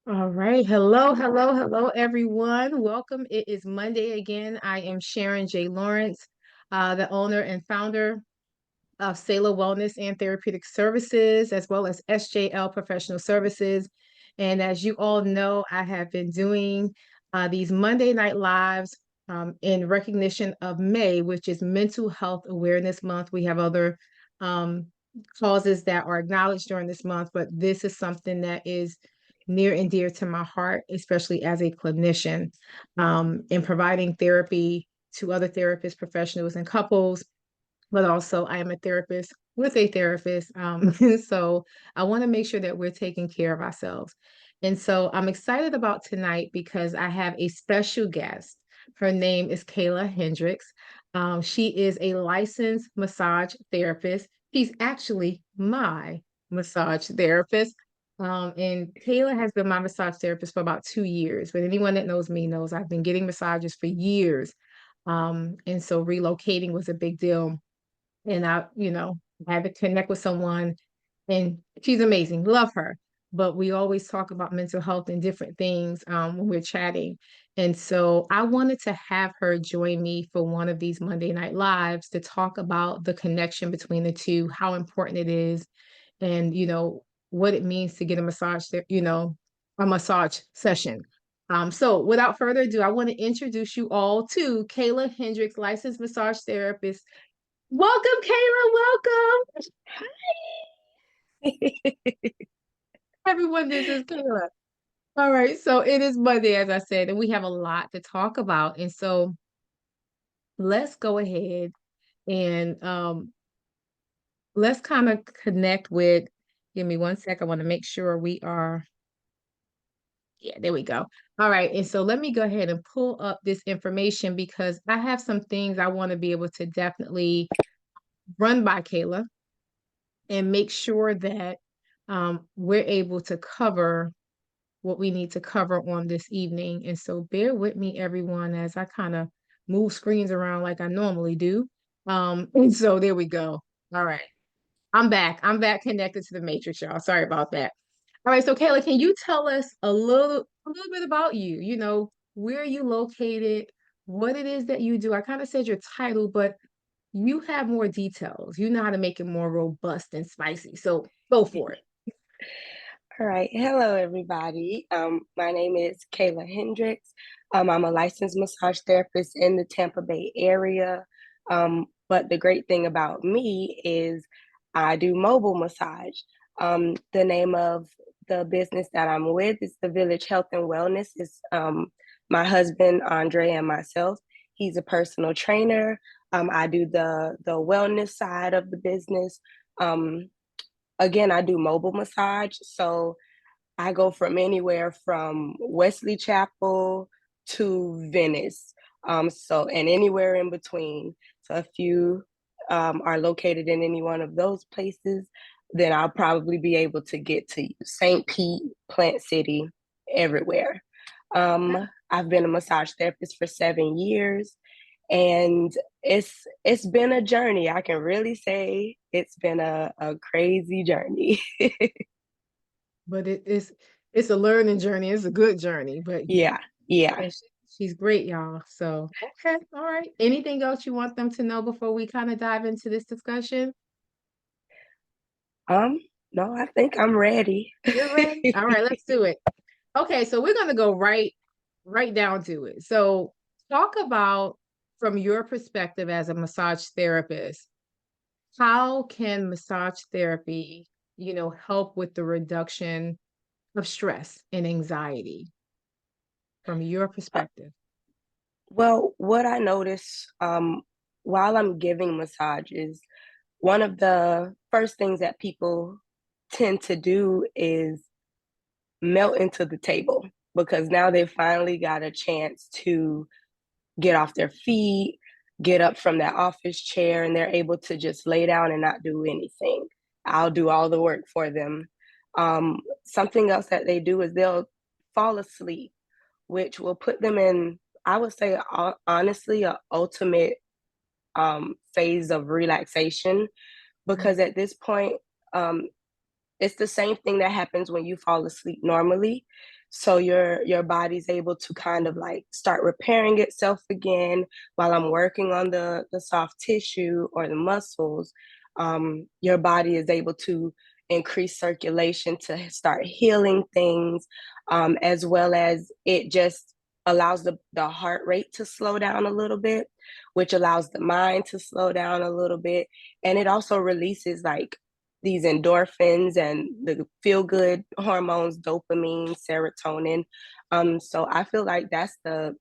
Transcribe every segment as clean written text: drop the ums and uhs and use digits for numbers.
All right. Hello, hello, hello, everyone. Welcome. It is Monday again. I am Sharon J. Lawrence, the owner and founder of Sailor Wellness and Therapeutic Services, as well as SJL Professional Services. And as you all know, I have been doing these Monday Night Lives in recognition of May, which is Mental Health Awareness Month. We have other um, causes that are acknowledged during this month, but this is something that is near and dear to my heart, especially as a clinician, in providing therapy to other therapists, professionals, and couples, but also I am a therapist with a therapist. So I want to make sure that we're taking care of ourselves. And so I'm excited about tonight because I have a special guest. Her name is Kayla Hendriex. She is a licensed massage therapist. She's actually my massage therapist. And Kayla has been my massage therapist for about 2 years. But anyone that knows me knows I've been getting massages for years. And so relocating was a big deal, and I had to connect with someone, and she's amazing. Love her. But we always talk about mental health and different things when we're chatting. And so I wanted to have her join me for one of these Monday Night Lives to talk about the connection between the two, how important it is, and what it means to get a massage there, a massage session. So without further ado, I want to introduce you all to Kayla Hendriex, licensed massage therapist. Welcome, Kayla. Welcome. Everyone, this is Kayla. All right. So it is Monday, as I said, and we have a lot to talk about. And so let's go ahead and let's kind of connect with, give me one sec. I want to make sure we are, yeah, there we go. All right. And so let me go ahead and pull up this information because I have some things I want to be able to definitely run by Kayla and make sure that we're able to cover what we need to cover on this evening. And so bear with me, everyone, as I kind of move screens around like I normally do. And so there we go. All right. I'm back. I'm back connected to the matrix, y'all. Sorry about that. All right. So Kayla, can you tell us a little bit about you? Where are you located? What it is that you do? I kind of said your title, but you have more details. You know how to make it more robust and spicy. So go for it. All right. Hello, everybody. My name is Kayla Hendriex. I'm a licensed massage therapist in the Tampa Bay area. But the great thing about me is I do mobile massage. The name of the business that I'm with is the Village Health and Wellness. It's my husband, Andre, and myself. He's a personal trainer. I do the wellness side of the business. Again, I do mobile massage. So I go from anywhere from Wesley Chapel to Venice. And anywhere in between. So if you are located in any one of those places, then I'll probably be able to get to you. St. Pete, Plant City, everywhere. I've been a massage therapist for 7 years, and it's been a journey. I can really say it's been a crazy journey. But it's a learning journey. It's a good journey. But Yeah, yeah. yeah, she's great, y'all. So okay, all right. Anything else you want them to know before we kind of dive into this discussion? Um, no, I think I'm ready. You're ready? All right, let's do it. Okay, so we're gonna go right down to it. So talk about, from your perspective as a massage therapist, how can massage therapy, help with the reduction of stress and anxiety from your perspective? Well, what I notice while I'm giving massages, one of the first things that people tend to do is melt into the table because now they finally got a chance to get off their feet, get up from that office chair, and they're able to just lay down and not do anything. I'll do all the work for them. Something else that they do is they'll fall asleep, which will put them in I would say honestly, a ultimate phase of relaxation Mhm. because at this point, um, it's the same thing that happens when you fall asleep normally. So your body's able to kind of like start repairing itself again while I'm working on the soft tissue or the muscles. Your body is able to increase circulation to start healing things, as well as it just allows the heart rate to slow down a little bit, which allows the mind to slow down a little bit. And it also releases like these endorphins and the feel good hormones, dopamine, serotonin. So I feel like that's the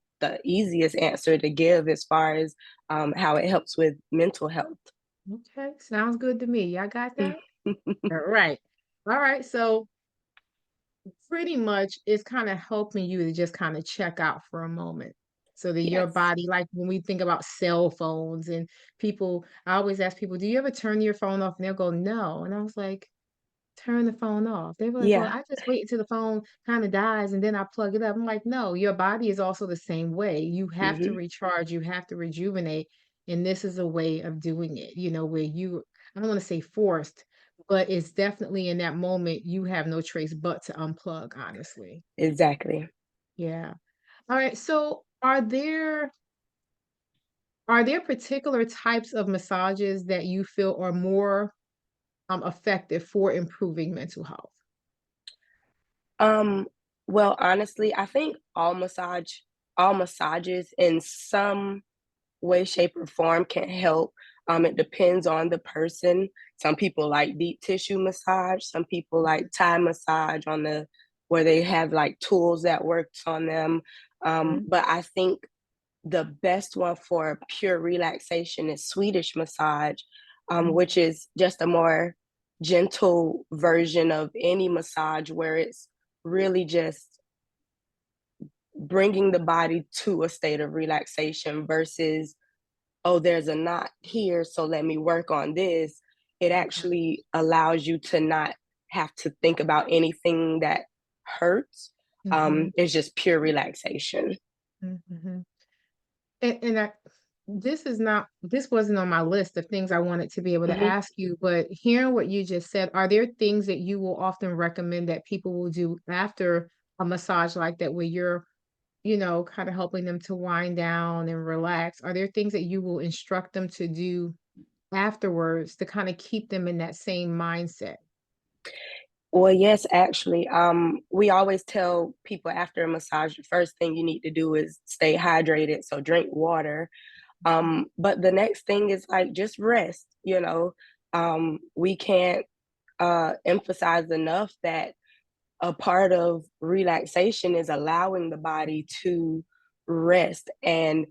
easiest answer to give as far as how it helps with mental health. Okay, sounds good to me. Y'all got that? All right. All right. So pretty much it's kind of helping you to just kind of check out for a moment so that your Yes. body, like when we think about cell phones and people, I always ask people, do you ever turn your phone off? And they'll go, no. And I was like, turn the phone off. They were like, well, Yeah. I just wait until the phone kind of dies and then I plug it up. I'm like, no, your body is also the same way. You have to Hmm. recharge, you have to rejuvenate. And this is a way of doing it, where I don't want to say forced, but it's definitely in that moment you have no choice but to unplug, honestly. Exactly. Yeah. All right. So are there particular types of massages that you feel are more effective for improving mental health? Um, well, honestly, I think all massages in some way, shape, or form can help. It depends on the person. Some people like deep tissue massage. Some people like Thai massage on the where they have like tools that works on them. Mhm. But I think the best one for pure relaxation is Swedish massage, Mhm. which is just a more gentle version of any massage where it's really just bringing the body to a state of relaxation versus, oh, there's a knot here, so let me work on this. It Okay. actually allows you to not have to think about anything that hurts. Mhm. It's just pure relaxation. Mhm. And this wasn't on my list of things I wanted to be able to Mhm. ask you, but hearing what you just said, are there things that you will often recommend that people will do after a massage like that where you're, kind of helping them to wind down and relax? Are there things that you will instruct them to do afterwards to kind of keep them in that same mindset? Well, yes, actually, we always tell people after a massage, the first thing you need to do is stay hydrated, so drink water. But the next thing is like just rest. We can't emphasize enough that a part of relaxation is allowing the body to rest and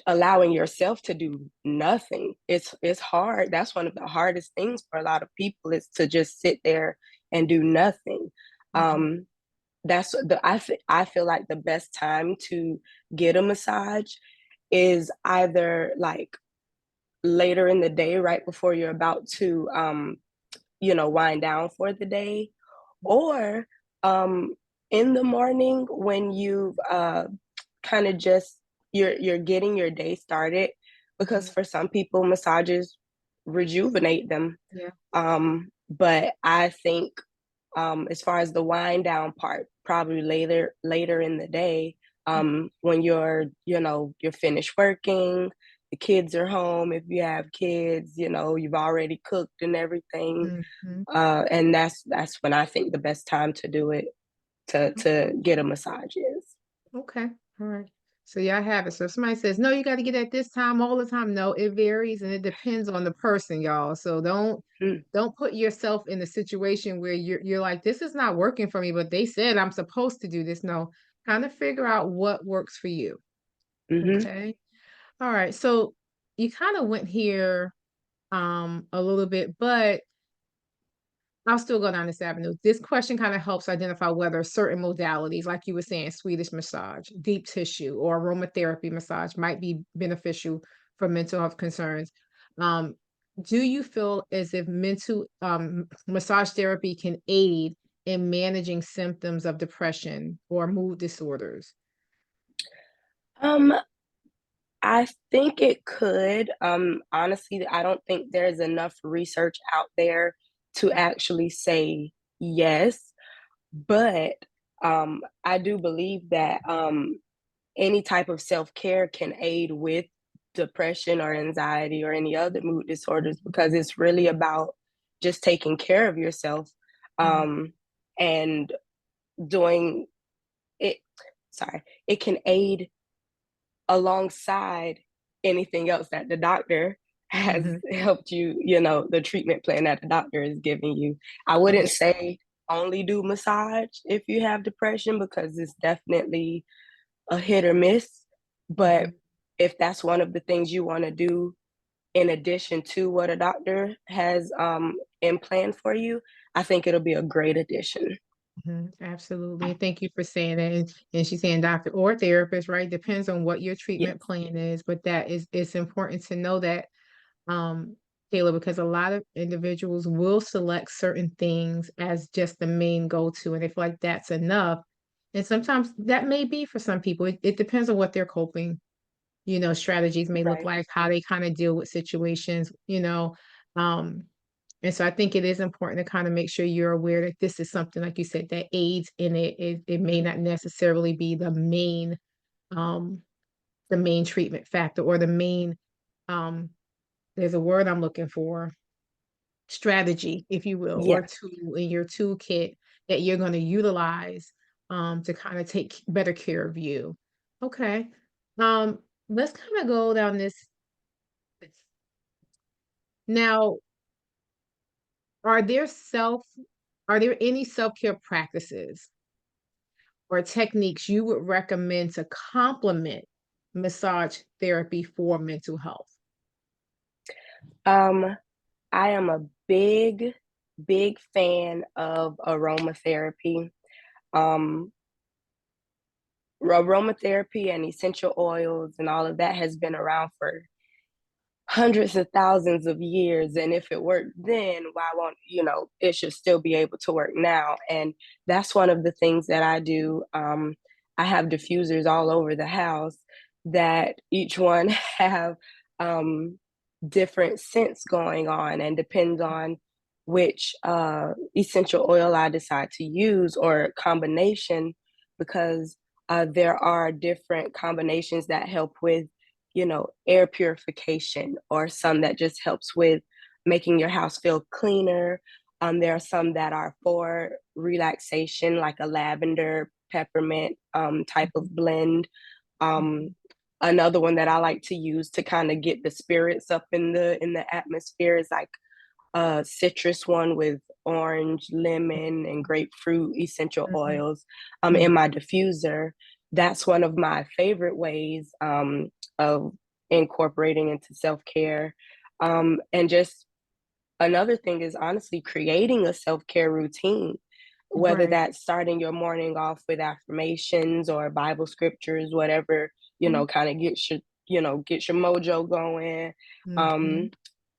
allowing yourself to do nothing. It's hard. That's one of the hardest things for a lot of people is to just sit there and do nothing. Mhm. Um, I feel like the best time to get a massage is either like later in the day, right before you're about to wind down for the day, or um, in the morning when you've kind of just you're getting your day started, because Mhm. for some people massages rejuvenate them. Yeah. But I think as far as the wind down part, probably later in the day, when you're finished working, the kids are home. If you have kids, you've already cooked and everything, Mhm. and that's when I think the best time to do it, to get a massage is. Okay. All right. So y'all have it. So if somebody says, no, you got to get at this time all the time. No, it varies and it depends on the person, y'all. So Mm, don't put yourself in a situation where you're like, this is not working for me, but they said I'm supposed to do this. No, kind of figure out what works for you. mm-hmm. Okay. All right. So you kind of went here a little bit, but I'll still go down this avenue. This question kind of helps identify whether certain modalities, like you were saying, Swedish massage, deep tissue, or aromatherapy massage might be beneficial for mental health concerns. Um, do you feel as if mental massage therapy can aid in managing symptoms of depression or mood disorders? Um, I think it could. Honestly, I don't think there's enough research out there to actually say yes, but I do believe that any type of self-care can aid with depression or anxiety or any other mood disorders because it's really about just taking care of yourself Mhm. um, and doing it. Sorry, it can aid alongside anything else that the doctor has Mhm. helped you, the treatment plan that the doctor is giving you. I wouldn't Right. say only do massage if you have depression because it's definitely a hit or miss. But Mhm. if that's one of the things you want to do in addition to what a doctor has in plan for you, I think it'll be a great addition. Absolutely. Thank you for saying that. And she's saying doctor or therapist, right? Depends on what your treatment Yes, plan is, but that is it's important to know that, um, Kayla, because a lot of individuals will select certain things as just the main go-to, and they feel like that's enough. And sometimes that may be for some people. It depends on what their coping, strategies may look right. like, how they kind of deal with situations. Um, And so I think it is important to kind of make sure you're aware that this is something, like you said, that aids in it. It may not necessarily be um, the main treatment factor or the main, um, there's a word I'm looking for, strategy, if you will, or Yeah. tool in your toolkit that you're going to utilize to kind of take better care of you. Okay. Um, let's kind of go down this. Now, are there self, are there any self-care practices or techniques you would recommend to complement massage therapy for mental health? Um, I am a big fan of aromatherapy. Um, Aromatherapy and essential oils and all of that has been around for hundreds of thousands of years. And if it worked then, why won't, it should still be able to work now. And that's one of the things that I do. I have diffusers all over the house that each one have um, different scents going on and depends on which essential oil I decide to use or combination because there are different combinations that help with air purification, or some that just helps with making your house feel cleaner. There are some that are for relaxation, like a lavender peppermint type of blend. Um, Mhm, Another one that I like to use to kind of get the spirits up in the atmosphere is like a citrus one with orange, lemon, and grapefruit essential mhm, oils in mhm, my diffuser. That's one of my favorite ways of incorporating into self care. And just another thing is honestly creating a self care routine, whether right. that's starting your morning off with affirmations or Bible scriptures, whatever, kind of gets your mojo going. Mhm, Um,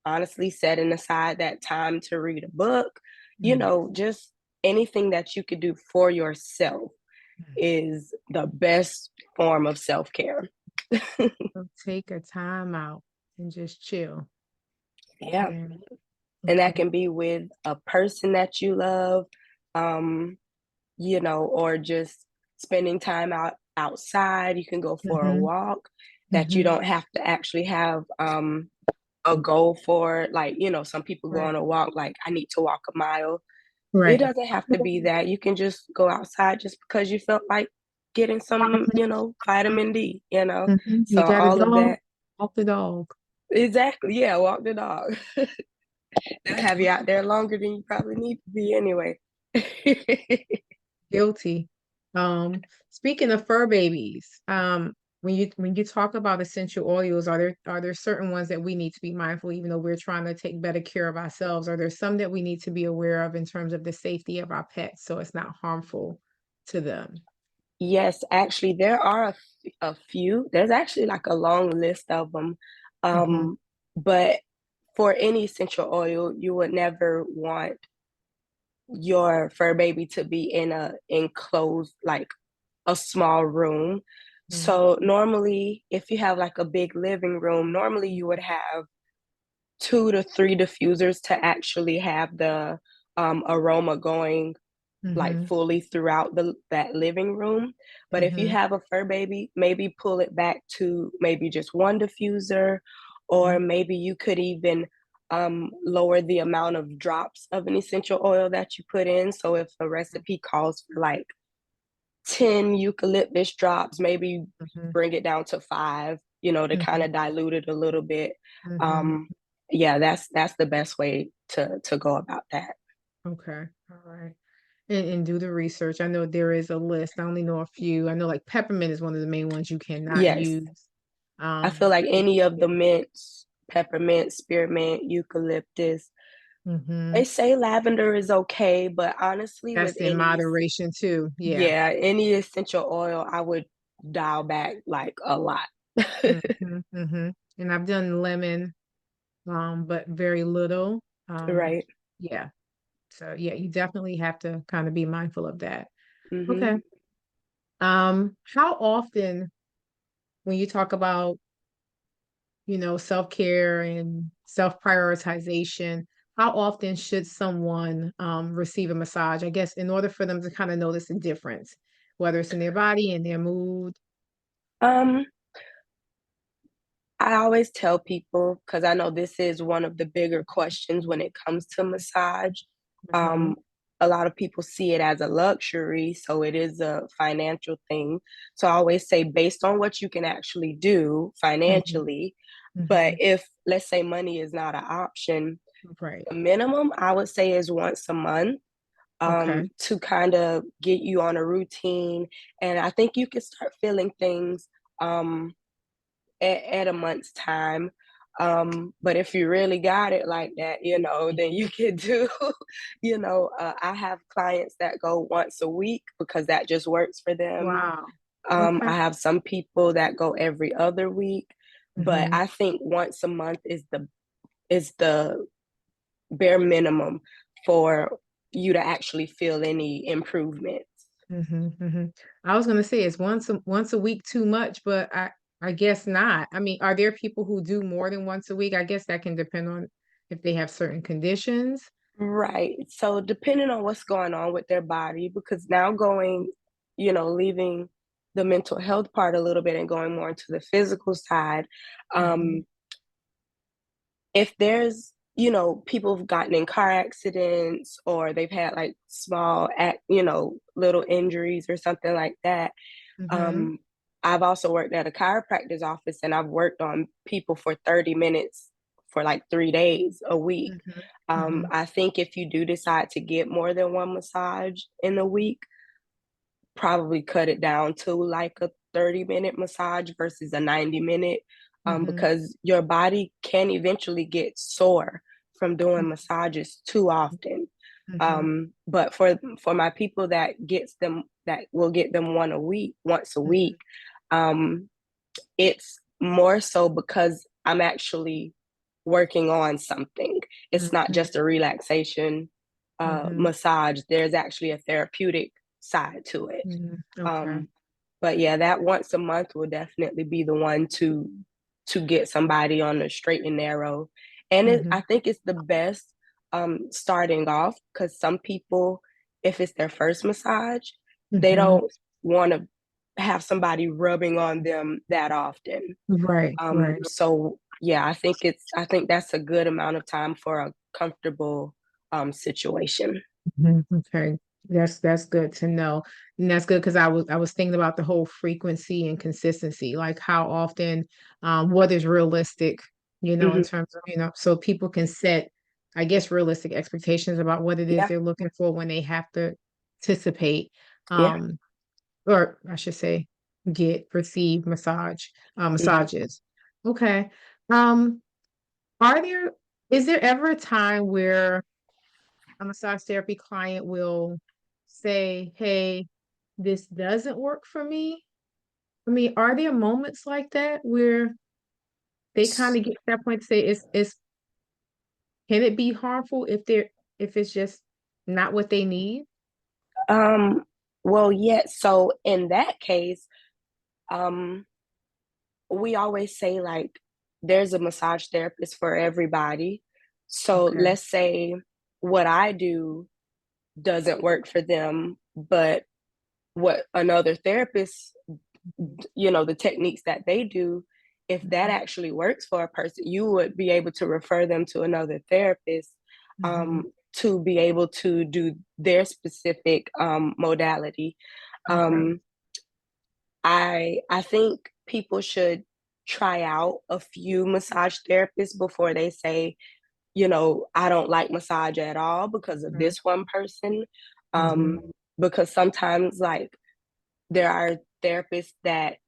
Honestly, setting aside that time to read a book, mhm, just anything that you could do for yourself mhm. is the best form of self care. So take a time out and just chill. Yeah. Yeah. And that Okay. can be with a person that you love, um, or just spending time outside. You can go for a Mhm, walk that you mhm. don't have to actually have a goal for. Like, some people go Right. on a walk, like, I need to walk a mile. It Right. doesn't have to be that. You can just go outside just because you felt like getting some, vitamin D, You So got a all of dog? that. Walk the dog. Exactly. Yeah, walk the dog. They'll have you out there longer than you probably need to be anyway. Guilty. Speaking of fur babies, when you talk about essential oils, are there certain ones that we need to be mindful, even though we're trying to take better care of ourselves? Are there some that we need to be aware of in terms of the safety of our pets so it's not harmful to them? Yes, actually, there are a few. There's actually like a long list of them. Hmm. But for any essential oil, you would never want your fur baby to be in a enclosed, like a small room. Mhm. So normally, if you have like a big living room, normally you would have 2 to 3 diffusers to actually have the aroma going like Mhm. fully throughout the that living room. But if you Mhm. have a fur baby, maybe pull it back to maybe just one diffuser, or Mhm. maybe you could even lower the amount of drops of an essential oil that you put in. So if a recipe calls for like 10 eucalyptus drops, maybe Mhm. bring it down to 5, to kind Mhm. of dilute it a little bit. Mhm. Um, yeah, that's the best way to go about that. Okay. All right. And do the research. I know there is a list. I only know a few. I know like peppermint is one of the main ones you cannot Yes, use. I feel like But any of yeah. the mints, peppermint, spearmint, eucalyptus, Hmm. they say lavender is okay, but honestly, with That's in moderation too. Yeah. yeah, any essential oil, I would dial back like a lot. Hmm. Hmm. And I've done lemon, but very little. Um, Right. yeah. So yeah, you definitely have to kind of be mindful of that. Hmm. Okay. How often when you talk about, self-care and self-prioritization, how often should someone receive a massage? I guess in order for them to kind of notice the difference, whether it's in their body and their mood. Um, I always tell people, because I know this is one of the bigger questions when it comes to massage. Hmm. Um, a lot of people see it as a luxury, so it is a financial thing. So I always say, based on what you can actually do Hmm. financially, but Hmm. if, let's say, money is not an option, Right. the minimum I would say is once a month, Okay. to kind of get you on a routine. And I think you can start feeling things. At a month's time. But if you really got it like that, then you can do, I have clients that go once a week because that just works for them. Wow. Okay. I have some people that go every other week, but Hmm. I think once a month is the bare minimum for you to actually feel any improvements. Hmm. Hmm. I was gonna say it's once a week too much, but I guess not. I mean, are there people who do more than once a week? I guess that can depend on if they have certain conditions. Right. So depending on what's going on with their body, because now leaving the mental health part a little bit and going more into the physical side, Hmm. um, if there's, people have gotten in car accidents or they've had like small, little injuries or something like that. Hmm. um, I've also worked at a chiropractor's office and I've worked on people for 30 minutes for like 3 days a week. Hmm. Hmm. I think if you do decide to get more than one massage in a week, probably cut it down to like a 30-minute massage versus a 90-minute, Hmm. because your body can eventually get sore from doing massages too often. Hmm. But for my people that will get them once a Hmm. week, um, it's more so because I'm actually working on something. It's not Hmm. just a relaxation Hmm. massage. There's actually a therapeutic side to it. Hmm. Okay. Um, but yeah, that once a month will definitely be the one to get somebody on the straight and narrow. And Hmm. I think it's the best starting off, because some people, if it's their first massage, they Hmm. don't want to have somebody rubbing on them that often. Right, right. So yeah, I think that's a good amount of time for a comfortable situation. Mhm. Okay. That's good to know. And that's good because I was thinking about the whole frequency and consistency, like how often, what is realistic, in Hmm. terms of, so people can set, I guess, realistic expectations about what it is Yeah, they're looking for when they have to anticipate, yeah. um, or I should say, receive Hmm. massages. Okay. Um, are there, is there ever a time where a massage therapy client will say, "Hey, this doesn't work for me." I mean, are there moments like that where they kind of get to that point to say, "It's can it be harmful if it's just not what they need?" Um, well, yeah. So in that case, Um, we always say like there's a massage therapist for everybody. So Okay. let's say what I do doesn't work for them, but what another therapist, the techniques that they do, if that Mhm. actually works for a person, you would be able to refer them to another therapist Mhm. to be able to do their specific modality. Okay. Um, I think people should try out a few massage therapists before they say, I don't like massage at all because of Mhm. this one person. Mhm. Um, because sometimes like there are therapists that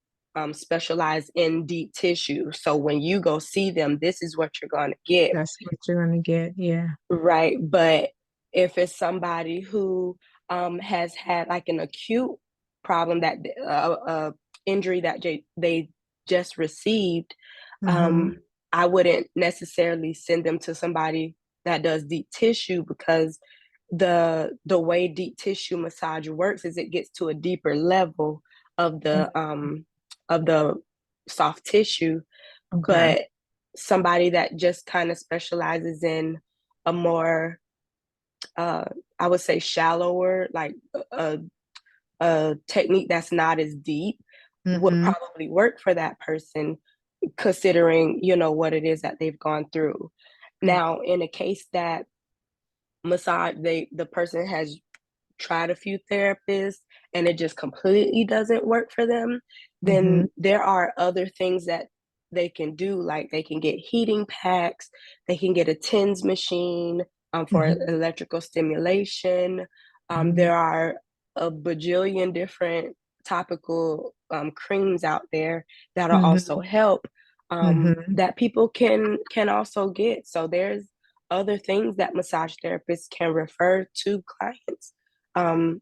specialize in deep tissue. So when you go see them, this is what you're going to get. That's what you're gonna get. Yeah. Right. But if it's somebody who has had like an acute problem that injury that they just received, Mhm. um, I wouldn't necessarily send them to somebody that does deep tissue because the way deep tissue massage works is it gets to a deeper level of the soft tissue, Okay. but somebody that just kind of specializes in a more uh I would say shallower, like a, a technique that's not as deep would Mhm. probably work for that person considering what it is that they've gone through. Now in a case that the person has tried a few therapists and it just completely doesn't work for them, then Mhm. there are other things that they can do. Like they can get heating packs, they can get a TENS machine for Mhm. electrical stimulation. Mhm. There are a bajillion different topical creams out there that'll also Mhm. help Mhm. that people can also get. So there's other things that massage therapists can refer to clients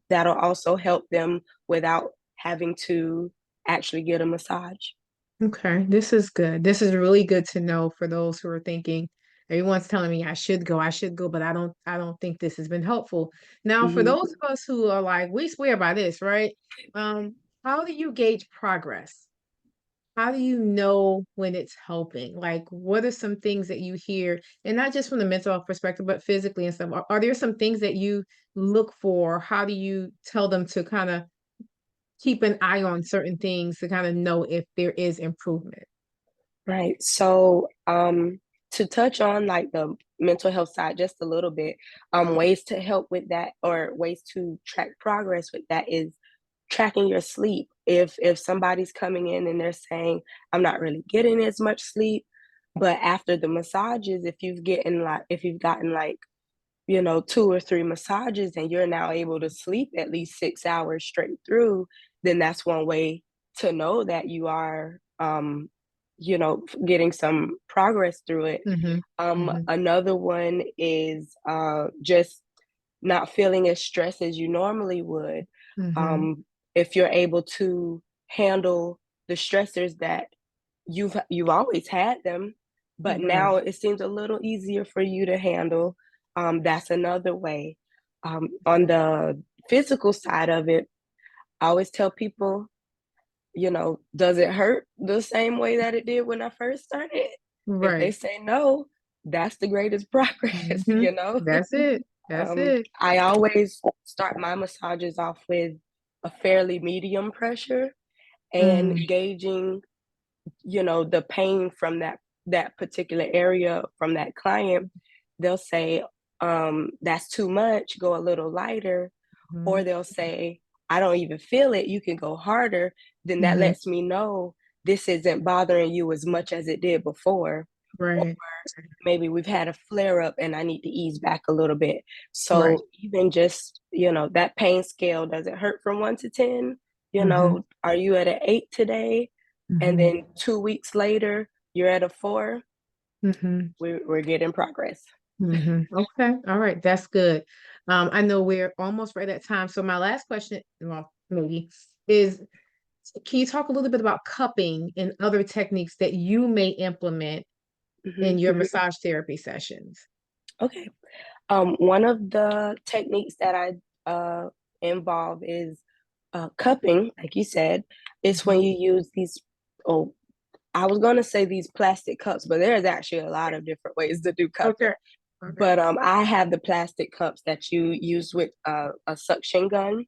that'll also help them without having to actually get a massage. Okay, this is good. This is really good to know for those who are thinking, everyone's telling me I should go, but I don't think this has been helpful. Now, for Mhm. those of us who are like, we swear by this, right? Um, how do you gauge progress? How do you know when it's helping? Like, what are some things that you hear, and not just from the mental health perspective, but physically and stuff? Are there some things that you look for? How do you tell them to kind of keep an eye on certain things to kind of know if there is improvement? Right. So, to touch on like the mental health side just a little bit, ways to help with that or ways to track progress with that is tracking your sleep. If somebody's coming in and they're saying, I'm not really getting as much sleep, but after the massages, if you've gotten like, 2 or 3 massages and you're now able to sleep at least 6 hours straight through, then that's one way to know that you are getting some progress through it. Mhm, mhm, Another one is just not feeling as stressed as you normally would. mhm, Um, if you're able to handle the stressors that you've always had them, but right, now it seems a little easier for you to handle. That's another way. On the physical side of it, I always tell people, does it hurt the same way that it did when I first started? If they right. say no, that's the greatest progress, Mhm. That's it. That's it. I always start my massages off with a fairly medium pressure and Mm, gauging, the pain from that particular area from that client. They'll say, that's too much, go a little lighter, or mhm, they'll say, I don't even feel it, you can go harder. Then that mhm, lets me know this isn't bothering you as much as it did before. Or right, maybe we've had a flare up and I need to ease back a little bit. right. So even just, that pain scale, does it hurt from 1 to 10? Mhm, Are you at an 8 today? And mhm, then 2 weeks later, you're at a 4. mhm, We're getting progress. mhm. Okay. All right. That's good. I know we're almost right at time. So my last question, well, maybe, is can you talk a little bit about cupping and other techniques that you may implement in Hmm. your massage therapy sessions? Okay. One of the techniques that I involve is cupping, like you said, it's when Mhm. you use these, oh, I was going to say these plastic cups, but there's actually a lot of different ways to do cupping. Okay. Okay. But I have the plastic cups that you use with a suction gun,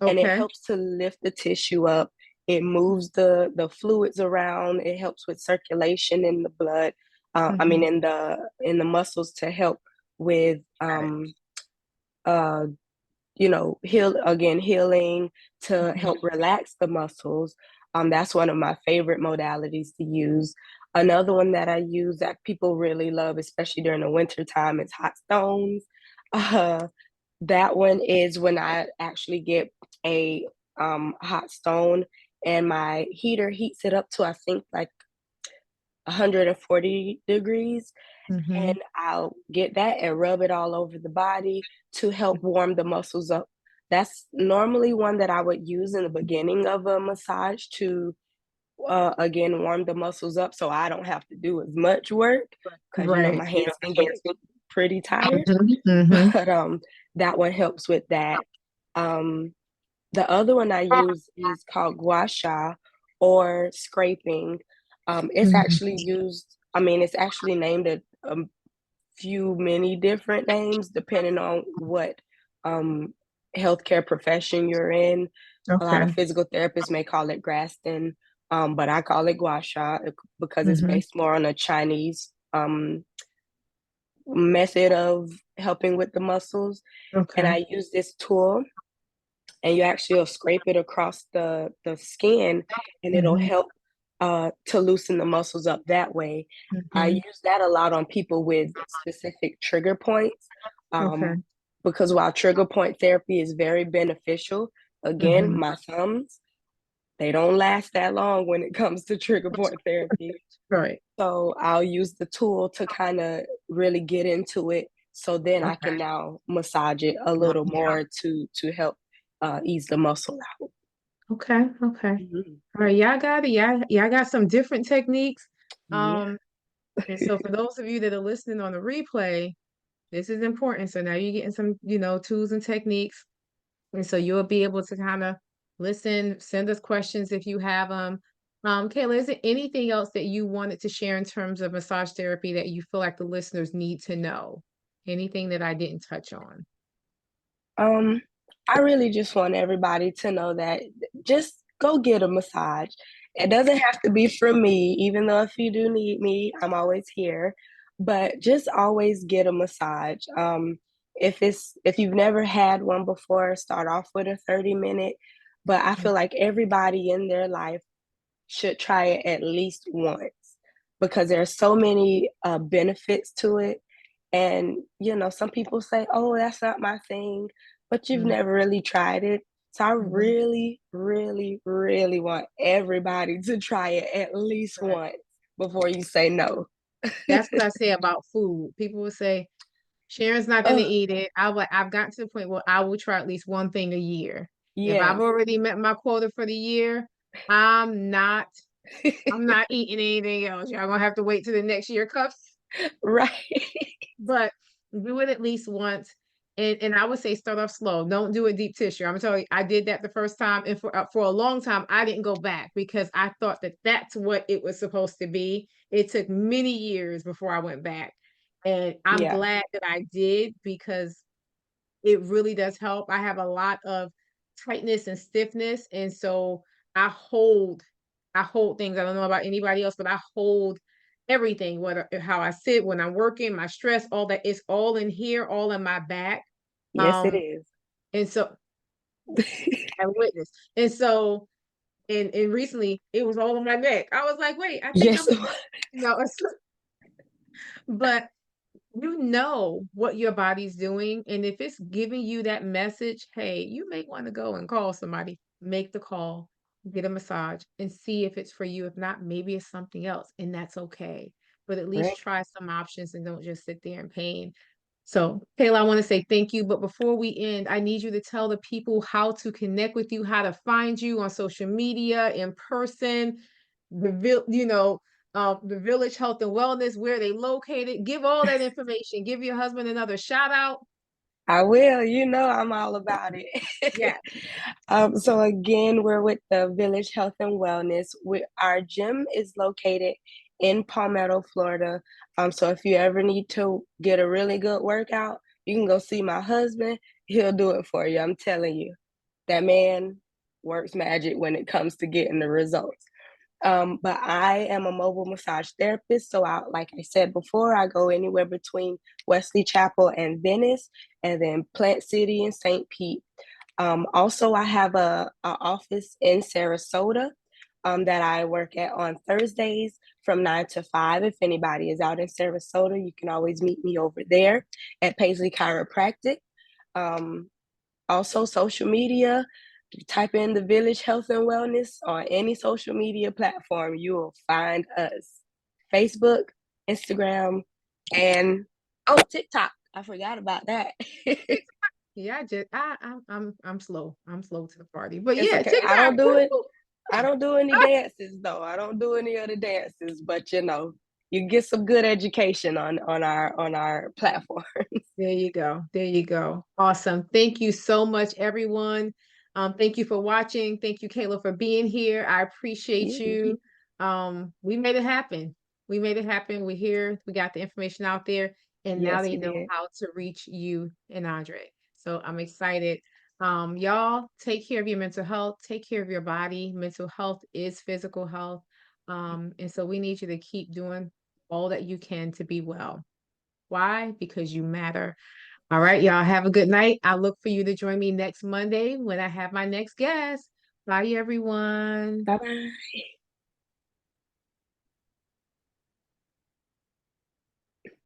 and it Okay. helps to lift the tissue up. It moves the fluids around. It helps with circulation in the blood. I mean, Mhm. in the muscles to help with Got it. uh, healing to Mhm. help relax the muscles. That's one of my favorite modalities to use. Another one that I use that people really love, especially during the winter time, is hot stones. Uh, that one is when I actually get a hot stone and my heater heats it up to, I think, like 140 degrees, and Mhm. I'll get that and rub it all over the body to help warm the muscles up. That's normally one that I would use in the beginning of a massage to again warm the muscles up so I don't have to do as much work because Right. my hands can get pretty tired. Mhm. Mhm. But that one helps with that. Um the other one I use is called gua sha or scraping. It's Mhm. actually used, I mean, it's actually named a few many different names depending on what um, healthcare profession you're in. A lot of Okay. physical therapists may call it Graston, but I call it gua sha because it's Mhm. based more on a Chinese method of helping with the muscles. And Okay. I use this tool, and you actually will scrape it across the skin, and it'll Mhm. help to loosen the muscles up that way. I Mhm. use that a lot on people with specific trigger points, Okay. um, because while trigger point therapy is very beneficial, again, Mhm. my thumbs, they don't last that long when it comes to trigger point therapy. Right. So I'll use the tool to kind of really get into it. So then I Okay. can now massage it a little Yeah. more to help ease the muscle out. Okay. Okay. Mhm. All right. Y'all got it. Y'all got some different techniques. Yeah. Um, and so for those of you that are listening on the replay, this is important. So now you're getting some, tools and techniques. And so you'll be able to kind of listen, send us questions if you have them. Kayla, is there anything else that you wanted to share in terms of massage therapy that you feel like the listeners need to know? Anything that I didn't touch on? Um, I really just want everybody to know that just go get a massage. It doesn't have to be from me, even though if you do need me, I'm always here. But just always get a massage. If you've never had one before, start off with a 30-minute. But I feel like everybody in their life should try it at least once because there are so many benefits to it. And, some people say, oh, that's not my thing, but you've Mhm. never really tried it. So I Mhm. really, really, really want everybody to try it at least Right. once before you say no. That's what I say about food. People will say, Sharon's not going to Oh, eat it. I've gotten to the point where I will try at least one thing a year. If I've yes. already met my quota for the year, I'm not I'm not eating anything else. Y'all gonna have to wait till the next year comes. Right. But do it at least once. And I would say start off slow. Don't do a deep tissue. I'm telling you, I did that the first time, and for a long time, I didn't go back because I thought that that's what it was supposed to be. It took many years before I went back, and I'm Yeah. glad that I did because it really does help. I have a lot of tightness and stiffness, and so I hold I hold things. I don't know about anybody else, but I hold everything, whether how I sit when I'm working, my stress, all that is all in here, all in my back. Yes, it Um, is. and so I witness. And so and recently it was all in my neck. I was like, wait, I think Yes. I'm it's, but you know what your body's doing. And if it's giving you that message, hey, you may want to go and call somebody, make the call, get a massage, and see if it's for you. If not, maybe it's something else, and that's okay. But at least Right. try some options and don't just sit there in pain. So, Kayla, I want to say thank you. But before we end, I need you to tell the people how to connect with you, how to find you on social media, in person, the Village Health and Wellness, where they located. Give all that information. Give your husband another shout out. I will. You know, I'm all about it. Yeah. So again, we're with the Village Health and Wellness. Our gym is located in Palmetto, Florida. So if you ever need to get a really good workout, you can go see my husband. He'll do it for you. I'm telling you, that man works magic when it comes to getting the results. But I am a mobile massage therapist. So like I said before, I go anywhere between Wesley Chapel and Venice, and then Plant City and St. Pete. Also, I have a office in Sarasota that I work at on Thursdays from 9 to 5. If anybody is out in Sarasota, you can always meet me over there at Paisley Chiropractic. Um, Also, social media, type in the Village Health and Wellness on any social media platform, you will find us. Facebook, Instagram, and TikTok. I forgot about that. Yeah, I just I'm slow. I'm slow to the party. But It's yeah, okay. TikTok. Woo! I don't do any dances though. I don't do any other dances, but you get some good education on our platform. There you go. There you go. Awesome. Thank you so much, everyone. Thank you for watching. Thank you, Kayla, for being here. I appreciate you. We made it happen. We made it happen. We're here. We got the information out there, and now Yes, they we know did. how to reach you and Andre. So I'm excited. Y'all take care of your mental health. Take care of your body. Mental health is physical health. And so we need you to keep doing all that you can to be well. Why? Because you matter. All right, y'all have a good night. I look for you to join me next Monday when I have my next guest. Bye, everyone. Bye bye.